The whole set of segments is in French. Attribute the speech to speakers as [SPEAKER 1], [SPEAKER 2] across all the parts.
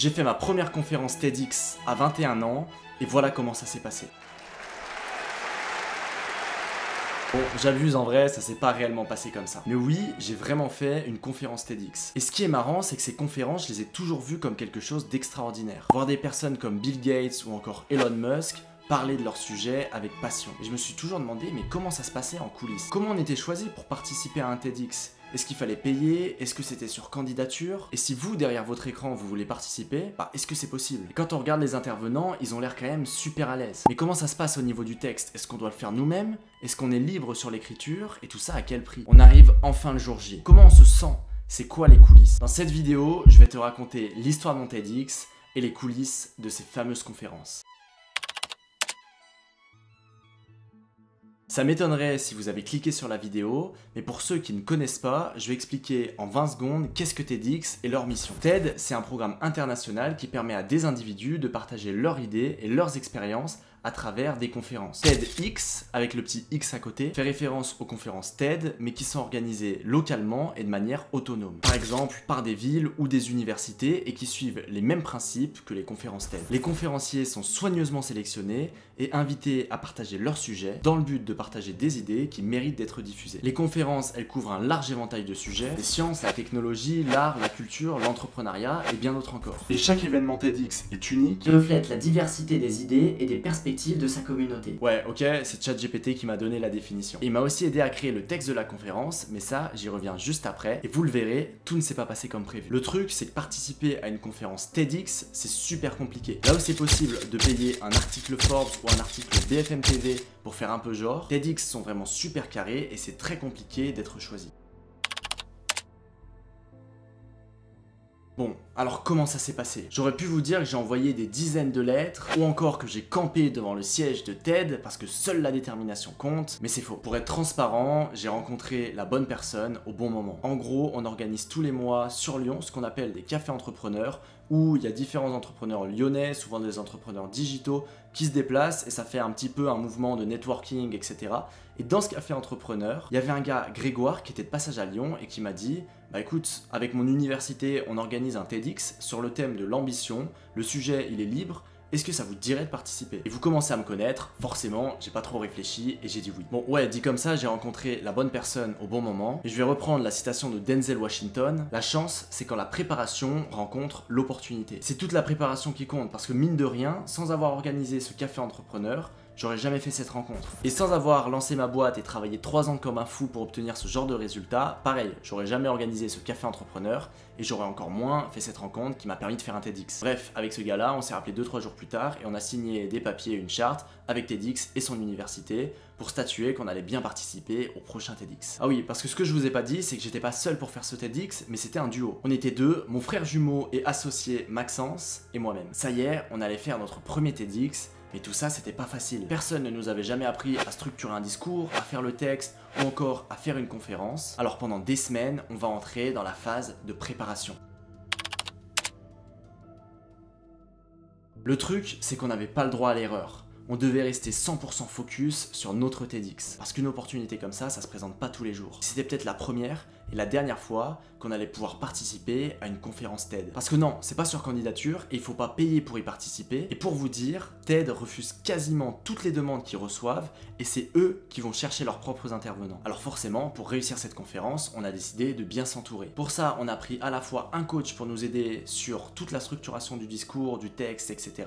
[SPEAKER 1] J'ai fait ma première conférence TEDx à 21 ans, et voilà comment ça s'est passé. Bon, j'abuse en vrai, ça s'est pas réellement passé comme ça. Mais oui, j'ai vraiment fait une conférence TEDx. Et ce qui est marrant, c'est que ces conférences, je les ai toujours vues comme quelque chose d'extraordinaire. Voir des personnes comme Bill Gates ou encore Elon Musk parler de leur sujet avec passion. Et je me suis toujours demandé, mais comment ça se passait en coulisses? Comment on était choisi pour participer à un TEDx? Est-ce qu'il fallait payer? Est-ce que c'était sur candidature? Et si vous, derrière votre écran, vous voulez participer, est-ce que c'est possible? Et quand on regarde les intervenants, ils ont l'air quand même super à l'aise. Mais comment ça se passe au niveau du texte? Est-ce qu'on doit le faire nous-mêmes? Est-ce qu'on est libre sur l'écriture? Et tout ça à quel prix? On arrive enfin le jour J. Comment on se sent? C'est quoi les coulisses? Dans cette vidéo, je vais te raconter l'histoire de mon TEDx et les coulisses de ces fameuses conférences. Ça m'étonnerait si vous avez cliqué sur la vidéo, mais pour ceux qui ne connaissent pas, je vais expliquer en 20 secondes qu'est-ce que TEDx et leur mission. TED, c'est un programme international qui permet à des individus de partager leurs idées et leurs expériences à travers des conférences. TEDx, avec le petit X à côté, fait référence aux conférences TED, mais qui sont organisées localement et de manière autonome. Par exemple, par des villes ou des universités et qui suivent les mêmes principes que les conférences TED. Les conférenciers sont soigneusement sélectionnés et invités à partager leur sujet dans le but de partager des idées qui méritent d'être diffusées. Les conférences, elles couvrent un large éventail de sujets, les sciences, la technologie, l'art, la culture, l'entrepreneuriat et bien d'autres encore. Et chaque événement TEDx est unique,
[SPEAKER 2] qui reflète la diversité des idées et des perspectives de sa communauté.
[SPEAKER 1] Ouais, ok, c'est ChatGPT qui m'a donné la définition. Et il m'a aussi aidé à créer le texte de la conférence, mais ça, j'y reviens juste après. Et vous le verrez, tout ne s'est pas passé comme prévu. Le truc, c'est que participer à une conférence TEDx, c'est super compliqué. Là où c'est possible de payer un article Forbes ou un article BFM TV pour faire un peu genre, TEDx sont vraiment super carrés et c'est très compliqué d'être choisi. Bon, alors comment ça s'est passé? J'aurais pu vous dire que j'ai envoyé des dizaines de lettres, ou encore que j'ai campé devant le siège de TED, parce que seule la détermination compte, mais c'est faux. Pour être transparent, j'ai rencontré la bonne personne au bon moment. En gros, on organise tous les mois sur Lyon ce qu'on appelle des cafés entrepreneurs, où il y a différents entrepreneurs lyonnais, souvent des entrepreneurs digitaux, qui se déplacent, et ça fait un petit peu un mouvement de networking, etc. Et dans ce café entrepreneur, il y avait un gars, Grégoire, qui était de passage à Lyon, et qui m'a dit: bah écoute, avec mon université, on organise un TEDx sur le thème de l'ambition, le sujet il est libre, est-ce que ça vous dirait de participer? Et vous commencez à me connaître, forcément, j'ai pas trop réfléchi et j'ai dit oui. Bon ouais, dit comme ça, j'ai rencontré la bonne personne au bon moment, et je vais reprendre la citation de Denzel Washington: la chance, c'est quand la préparation rencontre l'opportunité. C'est toute la préparation qui compte, parce que mine de rien, sans avoir organisé ce café entrepreneur, j'aurais jamais fait cette rencontre. Et sans avoir lancé ma boîte et travaillé 3 ans comme un fou pour obtenir ce genre de résultat, pareil, j'aurais jamais organisé ce café entrepreneur et j'aurais encore moins fait cette rencontre qui m'a permis de faire un TEDx. Bref, avec ce gars-là, on s'est rappelé 2-3 jours plus tard et on a signé des papiers et une charte avec TEDx et son université pour statuer qu'on allait bien participer au prochain TEDx. Ah oui, parce que ce que je vous ai pas dit, c'est que j'étais pas seul pour faire ce TEDx, mais c'était un duo. On était deux, mon frère jumeau et associé Maxence et moi-même. Ça y est, on allait faire notre premier TEDx. Mais tout ça, c'était pas facile. Personne ne nous avait jamais appris à structurer un discours, à faire le texte, ou encore à faire une conférence. Alors pendant des semaines, on va entrer dans la phase de préparation. Le truc, c'est qu'on n'avait pas le droit à l'erreur. On devait rester 100% focus sur notre TEDx. Parce qu'une opportunité comme ça se présente pas tous les jours. C'était peut-être la première et la dernière fois qu'on allait pouvoir participer à une conférence TED. Parce que non, c'est pas sur candidature et il faut pas payer pour y participer. Et pour vous dire, TED refuse quasiment toutes les demandes qu'ils reçoivent et c'est eux qui vont chercher leurs propres intervenants. Alors forcément, pour réussir cette conférence, on a décidé de bien s'entourer. Pour ça, on a pris à la fois un coach pour nous aider sur toute la structuration du discours, du texte, etc.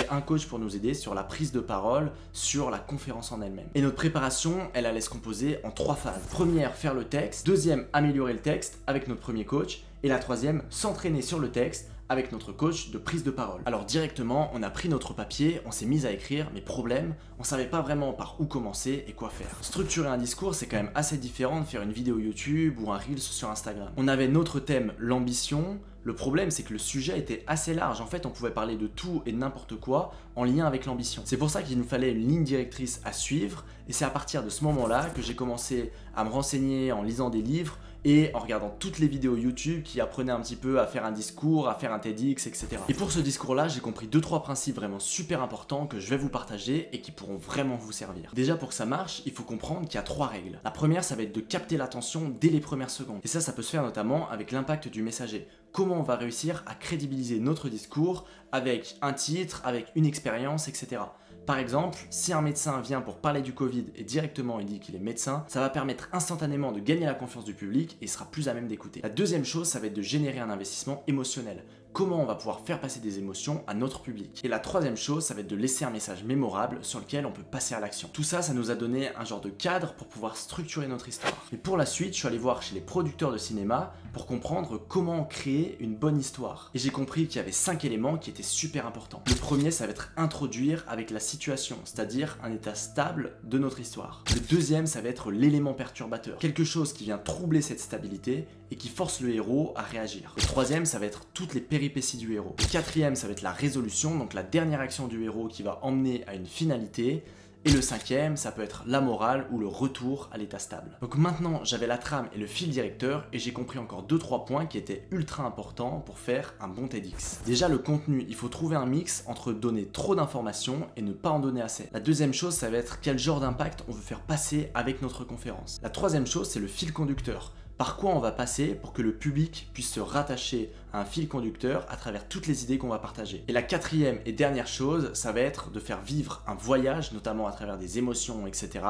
[SPEAKER 1] et un coach pour nous aider sur la prise de parole, sur la conférence en elle-même. Et notre préparation, elle allait se composer en 3 phases. Première, faire le texte. Deuxième, améliorer le texte avec notre premier coach. Et la troisième, s'entraîner sur le texte avec notre coach de prise de parole. Alors directement, on a pris notre papier, on s'est mis à écrire, mais problème, on savait pas vraiment par où commencer et quoi faire. Structurer un discours, c'est quand même assez différent de faire une vidéo YouTube ou un Reels sur Instagram. On avait notre thème, l'ambition. Le problème, c'est que le sujet était assez large. En fait, on pouvait parler de tout et de n'importe quoi en lien avec l'ambition. C'est pour ça qu'il nous fallait une ligne directrice à suivre, et c'est à partir de ce moment-là que j'ai commencé à me renseigner en lisant des livres et en regardant toutes les vidéos YouTube qui apprenaient un petit peu à faire un discours, à faire un TEDx, etc. Et pour ce discours-là, j'ai compris 2-3 principes vraiment super importants que je vais vous partager et qui pourront vraiment vous servir. Déjà, pour que ça marche, il faut comprendre qu'il y a 3 règles. La première, ça va être de capter l'attention dès les premières secondes. Et ça peut se faire notamment avec l'impact du messager. Comment on va réussir à crédibiliser notre discours avec un titre, avec une expérience, etc. Par exemple, si un médecin vient pour parler du Covid et directement il dit qu'il est médecin, ça va permettre instantanément de gagner la confiance du public et il sera plus à même d'écouter. La deuxième chose, ça va être de générer un investissement émotionnel. Comment on va pouvoir faire passer des émotions à notre public. Et la troisième chose, ça va être de laisser un message mémorable sur lequel on peut passer à l'action. Tout ça, ça nous a donné un genre de cadre pour pouvoir structurer notre histoire. Et pour la suite, je suis allé voir chez les producteurs de cinéma pour comprendre comment créer une bonne histoire. Et j'ai compris qu'il y avait 5 éléments qui étaient super importants. Le premier, ça va être introduire avec la situation, c'est-à-dire un état stable de notre histoire. Le deuxième, ça va être l'élément perturbateur. Quelque chose qui vient troubler cette stabilité et qui force le héros à réagir. Le troisième, ça va être toutes les péripéties du héros. Le quatrième, ça va être la résolution, donc la dernière action du héros qui va emmener à une finalité. Et le cinquième, ça peut être la morale ou le retour à l'état stable. Donc maintenant, j'avais la trame et le fil directeur et j'ai compris encore 2-3 points qui étaient ultra importants pour faire un bon TEDx. Déjà, le contenu, il faut trouver un mix entre donner trop d'informations et ne pas en donner assez. La deuxième chose, ça va être quel genre d'impact on veut faire passer avec notre conférence. La troisième chose, c'est le fil conducteur. Par quoi on va passer pour que le public puisse se rattacher à un fil conducteur à travers toutes les idées qu'on va partager. Et la quatrième et dernière chose, ça va être de faire vivre un voyage, notamment à travers des émotions, etc.,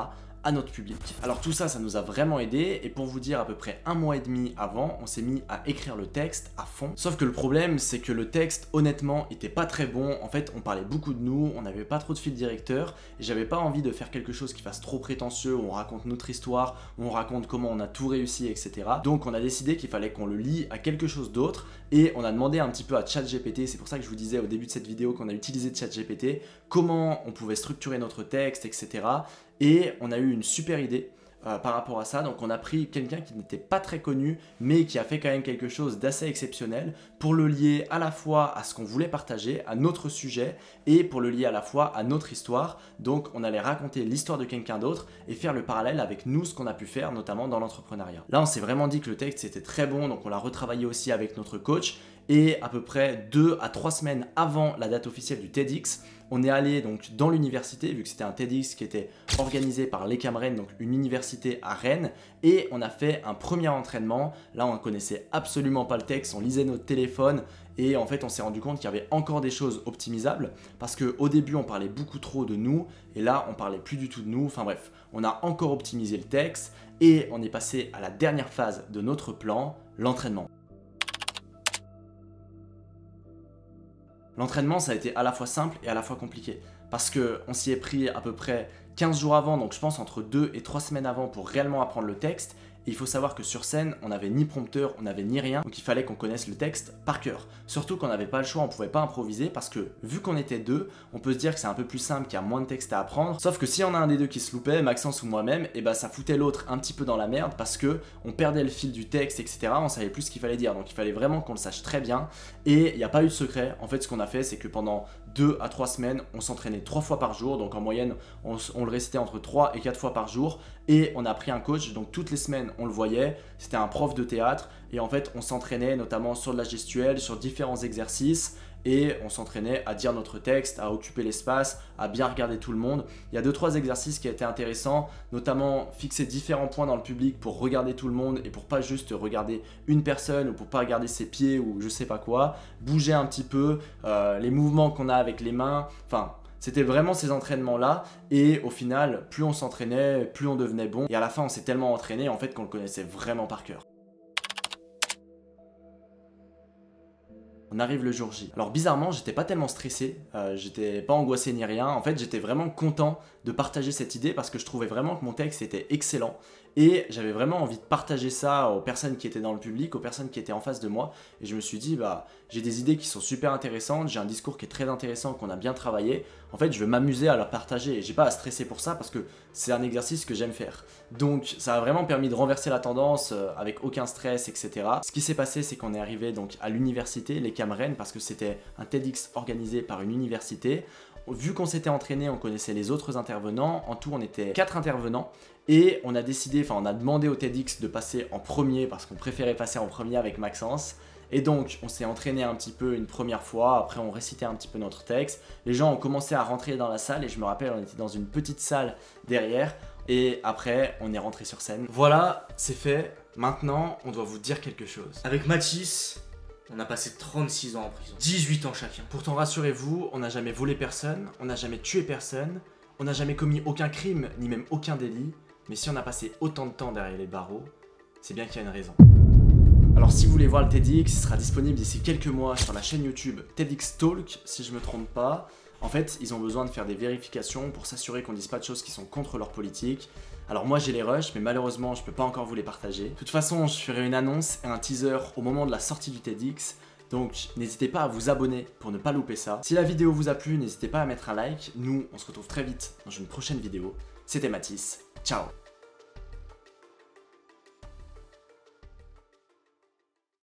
[SPEAKER 1] à notre public. Alors tout ça, ça nous a vraiment aidé et pour vous dire, à peu près 1 mois et demi avant, on s'est mis à écrire le texte à fond. Sauf que le problème, c'est que le texte, honnêtement, était pas très bon. En fait, on parlait beaucoup de nous, on n'avait pas trop de fil directeur et j'avais pas envie de faire quelque chose qui fasse trop prétentieux, où on raconte notre histoire, où on raconte comment on a tout réussi, etc. Donc on a décidé qu'il fallait qu'on le lie à quelque chose d'autre et on a demandé un petit peu à ChatGPT, c'est pour ça que je vous disais au début de cette vidéo qu'on a utilisé ChatGPT, comment on pouvait structurer notre texte, etc. Et on a eu une super idée par rapport à ça. Donc on a pris quelqu'un qui n'était pas très connu mais qui a fait quand même quelque chose d'assez exceptionnel pour le lier à la fois à ce qu'on voulait partager, à notre sujet et pour le lier à la fois à notre histoire. Donc on allait raconter l'histoire de quelqu'un d'autre et faire le parallèle avec nous, ce qu'on a pu faire notamment dans l'entrepreneuriat. Là on s'est vraiment dit que le texte était très bon, donc on l'a retravaillé aussi avec notre coach et à peu près 2 à 3 semaines avant la date officielle du TEDx, on est allé donc dans l'université, vu que c'était un TEDx qui était organisé par l'ECAM Rennes, donc une université à Rennes, et on a fait un premier entraînement. Là, on ne connaissait absolument pas le texte, on lisait notre téléphone, et en fait, on s'est rendu compte qu'il y avait encore des choses optimisables, parce qu'au début, on parlait beaucoup trop de nous, et là, on parlait plus du tout de nous. Enfin bref, on a encore optimisé le texte, et on est passé à la dernière phase de notre plan, l'entraînement. L'entraînement, ça a été à la fois simple et à la fois compliqué parce qu'on s'y est pris à peu près 15 jours avant, donc je pense entre 2 et 3 semaines avant pour réellement apprendre le texte. Et il faut savoir que sur scène, on n'avait ni prompteur, on n'avait ni rien, donc il fallait qu'on connaisse le texte par cœur. Surtout qu'on n'avait pas le choix, on pouvait pas improviser parce que vu qu'on était deux, on peut se dire que c'est un peu plus simple, qu'il y a moins de texte à apprendre. Sauf que si on a un des deux qui se loupait, Maxence ou moi-même, et bah ça foutait l'autre un petit peu dans la merde parce que on perdait le fil du texte, etc. On savait plus ce qu'il fallait dire, donc il fallait vraiment qu'on le sache très bien. Et il n'y a pas eu de secret. En fait, ce qu'on a fait, c'est que pendant 2 à 3 semaines, on s'entraînait 3 fois par jour, donc en moyenne, on le récitait entre 3 et 4 fois par jour. Et on a pris un coach, donc toutes les semaines, on le voyait. C'était un prof de théâtre et en fait on s'entraînait notamment sur de la gestuelle, sur différents exercices et on s'entraînait à dire notre texte, à occuper l'espace, à bien regarder tout le monde. Il y a 2-3 exercices qui étaient intéressants, notamment fixer différents points dans le public pour regarder tout le monde et pour pas juste regarder une personne ou pour pas regarder ses pieds ou je sais pas quoi, bouger un petit peu, les mouvements qu'on a avec les mains, enfin... C'était vraiment ces entraînements-là et au final, plus on s'entraînait, plus on devenait bon. Et à la fin, on s'est tellement entraîné en fait qu'on le connaissait vraiment par cœur. On arrive le jour J. Alors bizarrement, j'étais pas tellement stressé, j'étais pas angoissé ni rien. En fait, j'étais vraiment content de partager cette idée parce que je trouvais vraiment que mon texte était excellent. Et j'avais vraiment envie de partager ça aux personnes qui étaient dans le public, aux personnes qui étaient en face de moi. Et je me suis dit, bah, j'ai des idées qui sont super intéressantes, j'ai un discours qui est très intéressant, qu'on a bien travaillé. En fait, je veux m'amuser à leur partager et j'ai pas à stresser pour ça parce que c'est un exercice que j'aime faire. Donc, ça a vraiment permis de renverser la tendance avec aucun stress, etc. Ce qui s'est passé, c'est qu'on est arrivé donc à l'université, l'ECAM Rennes, parce que c'était un TEDx organisé par une université. vu qu'on s'était entraîné, on connaissait les autres intervenants. En tout, on était 4 intervenants. Et on a décidé, enfin on a demandé au TEDx de passer en premier parce qu'on préférait passer en premier avec Maxence. Et donc on s'est entraîné un petit peu une première fois, après on récitait un petit peu notre texte. Les gens ont commencé à rentrer dans la salle et je me rappelle on était dans une petite salle derrière. Et après on est rentré sur scène. Voilà, c'est fait. Maintenant on doit vous dire quelque chose.
[SPEAKER 3] Avec Mathis, on a passé 36 ans en prison, 18 ans chacun.
[SPEAKER 1] Pourtant rassurez-vous, on n'a jamais volé personne, on n'a jamais tué personne, on n'a jamais commis aucun crime, ni même aucun délit. Mais si on a passé autant de temps derrière les barreaux, c'est bien qu'il y a une raison. Alors si vous voulez voir le TEDx, il sera disponible d'ici quelques mois sur la chaîne YouTube TEDx Talk, si je me trompe pas. En fait, ils ont besoin de faire des vérifications pour s'assurer qu'on dise pas de choses qui sont contre leur politique. Alors moi j'ai les rushs, mais malheureusement je peux pas encore vous les partager. De toute façon, je ferai une annonce et un teaser au moment de la sortie du TEDx. Donc n'hésitez pas à vous abonner pour ne pas louper ça. Si la vidéo vous a plu, n'hésitez pas à mettre un like. Nous, on se retrouve très vite dans une prochaine vidéo. C'était Mathis. Ciao.